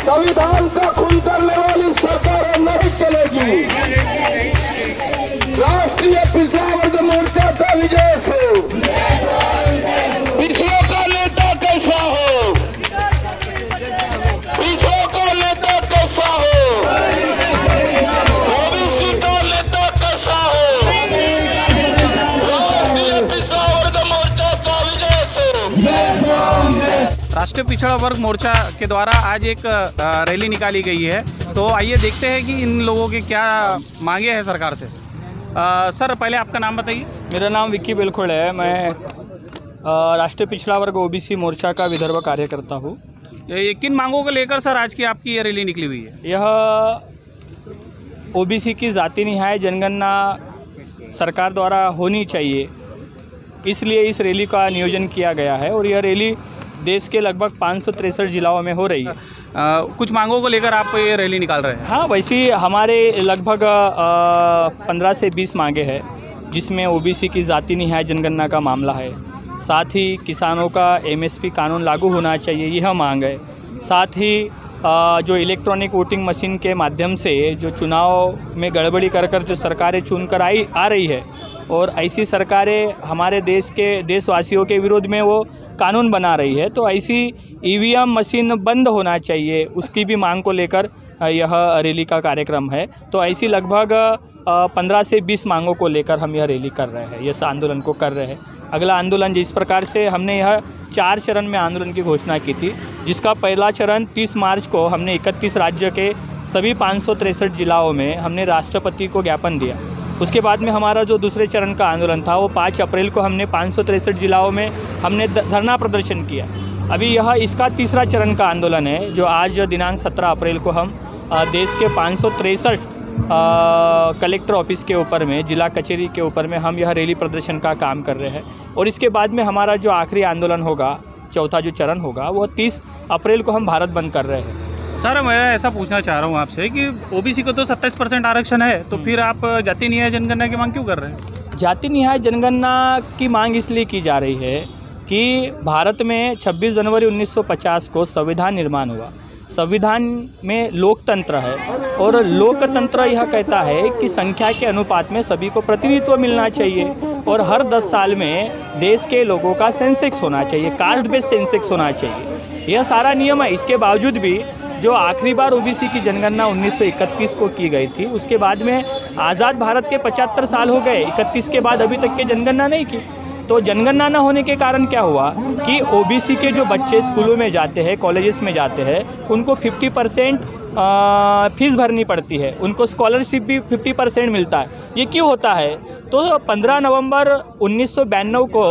संविधान का खून करने वाली सरकार नहीं चलेगी। राष्ट्रीय पिछड़ा वर्ग मोर्चा का विजय हो। पिछड़ों का नेता कैसा हो, पिछड़ों का नेता कैसा हो, ओबीसी का नेता कैसा हो, राष्ट्रीय पिछड़ा वर्ग मोर्चा का विजय हो। राष्ट्रीय पिछड़ा वर्ग मोर्चा के द्वारा आज एक रैली निकाली गई है, तो आइए देखते हैं कि इन लोगों के क्या मांगे हैं सरकार से। सर, पहले आपका नाम बताइए। मेरा नाम विक्की बिलखुड़ है। मैं राष्ट्रीय पिछड़ा वर्ग ओबीसी मोर्चा का विदर्भ कार्यकर्ता हूँ। ये किन मांगों को लेकर सर आज की आपकी ये रैली निकली हुई है? यह ओबीसी की जाति निहाय जनगणना सरकार द्वारा होनी चाहिए, इसलिए इस रैली का नियोजन किया गया है और यह रैली देश के लगभग 563 जिलाओं में हो रही है। कुछ मांगों को लेकर आप ये रैली निकाल रहे हैं? हाँ, वैसे हमारे लगभग 15 से 20 मांगे हैं, जिसमें ओबीसी की जाति निहाय जनगणना का मामला है, साथ ही किसानों का एमएसपी कानून लागू होना चाहिए, यह मांग है। साथ ही जो इलेक्ट्रॉनिक वोटिंग मशीन के माध्यम से जो चुनाव में गड़बड़ी कर जो सरकारें चुनकर आ रही है और ऐसी सरकारें हमारे देशवासियों के विरोध में वो कानून बना रही है, तो ऐसी ईवीएम मशीन बंद होना चाहिए, उसकी भी मांग को लेकर यह रैली का कार्यक्रम है। तो ऐसी लगभग 15 से 20 मांगों को लेकर हम यह रैली कर रहे हैं, इस आंदोलन को कर रहे हैं। अगला आंदोलन जिस प्रकार से हमने यह 4 चरण में आंदोलन की घोषणा की थी, जिसका पहला चरण 30 मार्च को हमने 31 राज्य के सभी 563 जिलाओं में हमने राष्ट्रपति को ज्ञापन दिया। उसके बाद में हमारा जो दूसरे चरण का आंदोलन था वो 5 अप्रैल को हमने 563 जिलाओं में हमने धरना प्रदर्शन किया। अभी यह इसका तीसरा चरण का आंदोलन है, जो आज दिनांक 17 अप्रैल को हम देश के 563 कलेक्टर ऑफिस के ऊपर में, जिला कचहरी के ऊपर में हम यह रैली प्रदर्शन का काम कर रहे हैं। और इसके बाद में हमारा जो आखिरी आंदोलन होगा, चौथा जो चरण होगा, वो 30 अप्रैल को हम भारत बंद कर रहे हैं। सर, मैं ऐसा पूछना चाह रहा हूँ आपसे कि ओबीसी को तो 27% आरक्षण है, तो फिर आप जाति निहाय जनगणना की मांग क्यों कर रहे हैं? जाति निहाय जनगणना की मांग इसलिए की जा रही है कि भारत में 26 जनवरी 1950 को संविधान निर्माण हुआ। संविधान में लोकतंत्र है और लोकतंत्र यह कहता है कि संख्या के अनुपात में सभी को प्रतिनिधित्व मिलना चाहिए और हर 10 साल में देश के लोगों का सेंसेक्स होना चाहिए, कास्ट बेस्ड सेंसेक्स होना चाहिए। यह सारा नियम है। इसके बावजूद भी जो आखिरी बार ओबीसी की जनगणना 1931 को की गई थी, उसके बाद में आज़ाद भारत के 75 साल हो गए, 31 के बाद अभी तक के जनगणना नहीं की। तो जनगणना न होने के कारण क्या हुआ कि ओबीसी के जो बच्चे स्कूलों में जाते हैं, कॉलेजेस में जाते हैं, उनको 50% फीस भरनी पड़ती है, उनको स्कॉलरशिप भी 50% मिलता है। ये क्यों होता है? तो 15 नवंबर 1992 को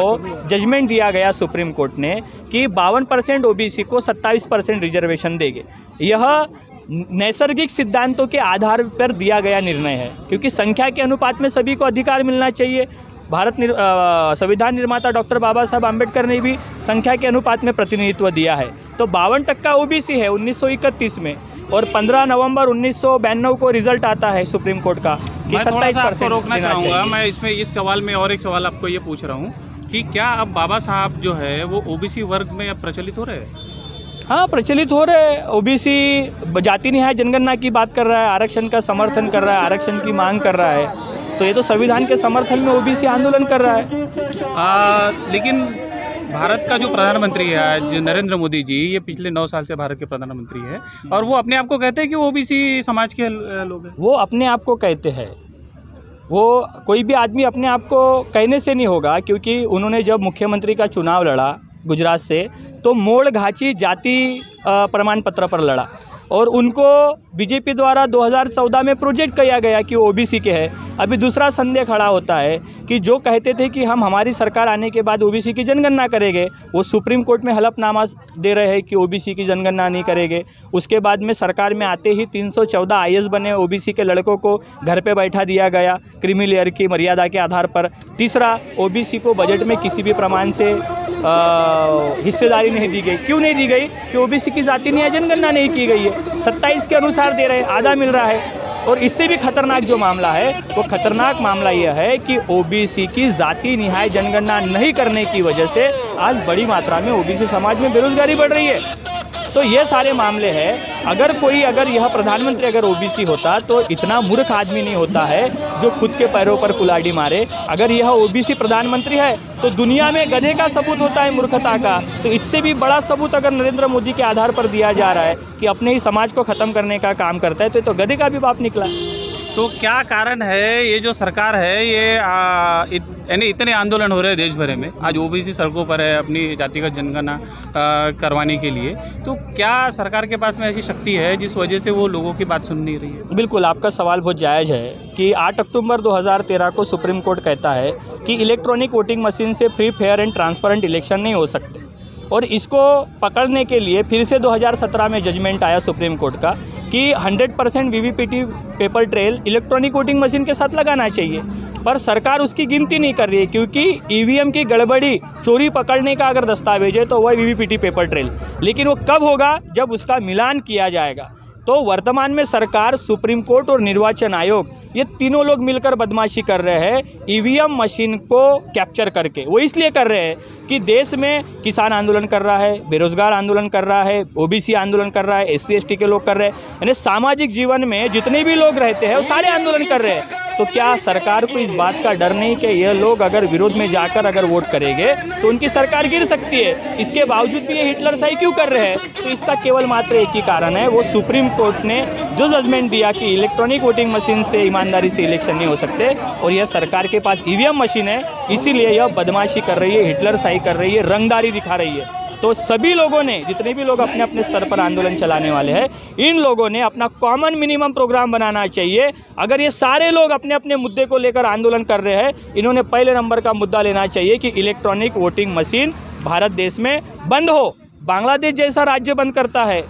जजमेंट दिया गया सुप्रीम कोर्ट ने कि 52% ओबीसी को 27% रिजर्वेशन देंगे। यह नैसर्गिक सिद्धांतों के आधार पर दिया गया निर्णय है, क्योंकि संख्या के अनुपात में सभी को अधिकार मिलना चाहिए। संविधान निर्माता डॉक्टर बाबा साहब आम्बेडकर ने भी संख्या के अनुपात में प्रतिनिधित्व दिया है। तो 52% ओबीसी है 1931 में, और 15 नवंबर 1992 को रिजल्ट आता है सुप्रीम कोर्ट का कि 27% रोकना चाहूँगा। मैं इसमें इस सवाल में और एक सवाल आपको ये पूछ रहा हूँ कि क्या अब बाबा साहब जो है वो ओबीसी वर्ग में अब प्रचलित हो रहे हैं? हाँ, प्रचलित हो रहे हैं। ओबीसी जाति निहाय जनगणना की बात कर रहा है, आरक्षण का समर्थन कर रहा है, आरक्षण की मांग कर रहा है, तो ये तो संविधान के समर्थन में ओबीसी आंदोलन कर रहा है। लेकिन भारत का जो प्रधानमंत्री है आज नरेंद्र मोदी जी, ये पिछले 9 साल से भारत के प्रधानमंत्री है और वो अपने आप को कहते हैं कि वो ओबीसी समाज के लोग हैं। वो अपने आप को कहते हैं, वो कोई भी आदमी अपने आप को कहने से नहीं होगा, क्योंकि उन्होंने जब मुख्यमंत्री का चुनाव लड़ा गुजरात से, तो मोड़ घाची जाति प्रमाण पत्र पर लड़ा और उनको बीजेपी द्वारा 2014 में प्रोजेक्ट किया गया कि वो ओबीसी के हैं। अभी दूसरा संदेह खड़ा होता है कि जो कहते थे कि हम हमारी सरकार आने के बाद ओबीसी की जनगणना करेंगे, वो सुप्रीम कोर्ट में हलफनामा दे रहे हैं कि ओबीसी की जनगणना नहीं करेंगे। उसके बाद में सरकार में आते ही 314 आईएएस बने, ओबीसी के लड़कों को घर पे बैठा दिया गया क्रीमी लेयर की मर्यादा के आधार पर। तीसरा, ओबीसी को बजट में किसी भी प्रमाण से हिस्सेदारी नहीं दी गई। क्यों नहीं दी गई? कि ओबीसी की जाति निहाय जनगणना नहीं की गई है। 27 के अनुसार दे रहे हैं, आधा मिल रहा है। और इससे भी खतरनाक जो मामला है, वो खतरनाक मामला यह है कि ओबीसी की जाति निहाय जनगणना नहीं करने की वजह से आज बड़ी मात्रा में ओबीसी समाज में बेरोजगारी बढ़ रही है। तो ये सारे मामले हैं। अगर यह प्रधानमंत्री अगर ओबीसी होता तो इतना मूर्ख आदमी नहीं होता है जो खुद के पैरों पर कुल्हाड़ी मारे। अगर यह ओबीसी प्रधानमंत्री है तो दुनिया में गधे का सबूत होता है मूर्खता का, तो इससे भी बड़ा सबूत अगर नरेंद्र मोदी के आधार पर दिया जा रहा है कि अपने ही समाज को ख़त्म करने का काम करता है, तो गधे का भी बाप निकला। तो क्या कारण है ये जो सरकार है ये यानी इतने आंदोलन हो रहे हैं देश भर में, आज ओबीसी सड़कों पर है अपनी जातिगत जनगणना करवाने के लिए, तो क्या सरकार के पास में ऐसी शक्ति है जिस वजह से वो लोगों की बात सुन नहीं रही है? बिल्कुल, आपका सवाल बहुत जायज़ है कि 8 अक्टूबर 2013 को सुप्रीम कोर्ट कहता है कि इलेक्ट्रॉनिक वोटिंग मशीन से free, fair and transparent election नहीं हो सकते, और इसको पकड़ने के लिए फिर से 2017 में जजमेंट आया सुप्रीम कोर्ट का कि 100% VVPAT paper trail electronic voting machine के साथ लगाना चाहिए। पर सरकार उसकी गिनती नहीं कर रही है, क्योंकि ईवीएम की गड़बड़ी, चोरी पकड़ने का अगर दस्तावेज है तो वह वीवीपीटी पेपर ट्रेल, लेकिन वो कब होगा? जब उसका मिलान किया जाएगा। तो वर्तमान में सरकार, सुप्रीम कोर्ट और निर्वाचन आयोग, ये तीनों लोग मिलकर बदमाशी कर रहे हैं ईवीएम मशीन को कैप्चर करके। वो इसलिए कर रहे हैं कि देश में किसान आंदोलन कर रहा है, बेरोजगार आंदोलन कर रहा है, ओबीसी आंदोलन कर रहा है, एससी एसटी के लोग कर रहे हैं, यानी सामाजिक जीवन में जितने भी लोग रहते हैं वो सारे आंदोलन कर रहे हैं। तो क्या सरकार को इस बात का डर नहीं कि ये लोग अगर विरोध में जाकर अगर वोट करेंगे तो उनकी सरकार गिर सकती है? इसके बावजूद भी ये हिटलरशाही क्यों कर रहे हैं? तो इसका केवल मात्र एक ही कारण है, वो सुप्रीम कोर्ट ने जो जजमेंट दिया कि इलेक्ट्रॉनिक वोटिंग मशीन से ईमानदारी से इलेक्शन नहीं हो सकते, और यह सरकार के पास ईवीएम मशीन है, इसीलिए यह बदमाशी कर रही है, हिटलरशाही कर रही है, रंगदारी दिखा रही है। तो सभी लोगों ने, जितने भी लोग अपने अपने स्तर पर आंदोलन चलाने वाले हैं, इन लोगों ने अपना कॉमन मिनिमम प्रोग्राम बनाना चाहिए। अगर ये सारे लोग अपने अपने मुद्दे को लेकर आंदोलन कर रहे हैं, इन्होंने पहले नंबर का मुद्दा लेना चाहिए कि इलेक्ट्रॉनिक वोटिंग मशीन भारत देश में बंद हो। बांग्लादेश जैसा राज्य बंद करता है,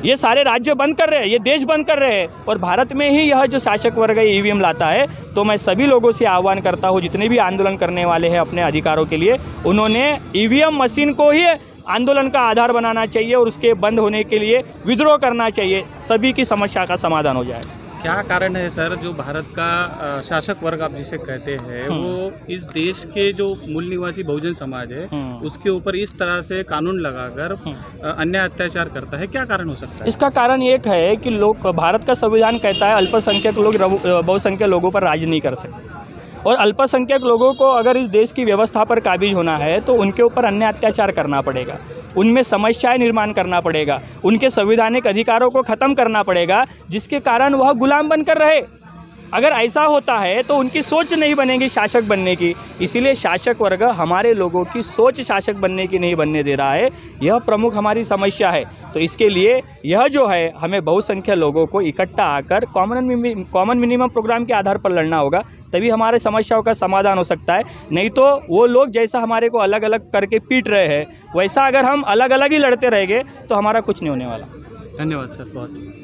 ये सारे राज्य बंद कर रहे हैं, ये देश बंद कर रहे हैं, और भारत में ही यह जो शासक वर्ग है ईवीएम लाता है। तो मैं सभी लोगों से आह्वान करता हूँ, जितने भी आंदोलन करने वाले हैं अपने अधिकारों के लिए, उन्होंने ईवीएम मशीन को ही आंदोलन का आधार बनाना चाहिए और उसके बंद होने के लिए विद्रोह करना चाहिए, सभी की समस्या का समाधान हो जाए। क्या कारण है सर, जो भारत का शासक वर्ग आप जिसे कहते हैं वो इस देश के जो मूल निवासी बहुजन समाज है उसके ऊपर इस तरह से कानून लगाकर अन्याय अत्याचार करता है? क्या कारण हो सकता है? इसका कारण एक है कि भारत का संविधान कहता है अल्पसंख्यक लोग बहुसंख्यक लोगों पर राज नहीं कर सकते, और अल्पसंख्यक लोगों को अगर इस देश की व्यवस्था पर काबिज होना है तो उनके ऊपर अन्याय अत्याचार करना पड़ेगा, उनमें समस्याएं निर्माण करना पड़ेगा, उनके संवैधानिक अधिकारों को ख़त्म करना पड़ेगा, जिसके कारण वह गुलाम बनकर रहे। अगर ऐसा होता है तो उनकी सोच नहीं बनेगी शासक बनने की। इसीलिए शासक वर्ग हमारे लोगों की सोच शासक बनने की नहीं बनने दे रहा है, यह प्रमुख हमारी समस्या है। तो इसके लिए यह जो है, हमें बहुसंख्यक लोगों को इकट्ठा आकर कॉमन मिनिमम प्रोग्राम के आधार पर लड़ना होगा, तभी हमारे समस्याओं का समाधान हो सकता है। नहीं तो वो लोग जैसा हमारे को अलग अलग करके पीट रहे हैं, वैसा अगर हम अलग अलग ही लड़ते रहेंगे तो हमारा कुछ नहीं होने वाला। धन्यवाद सर, बहुत।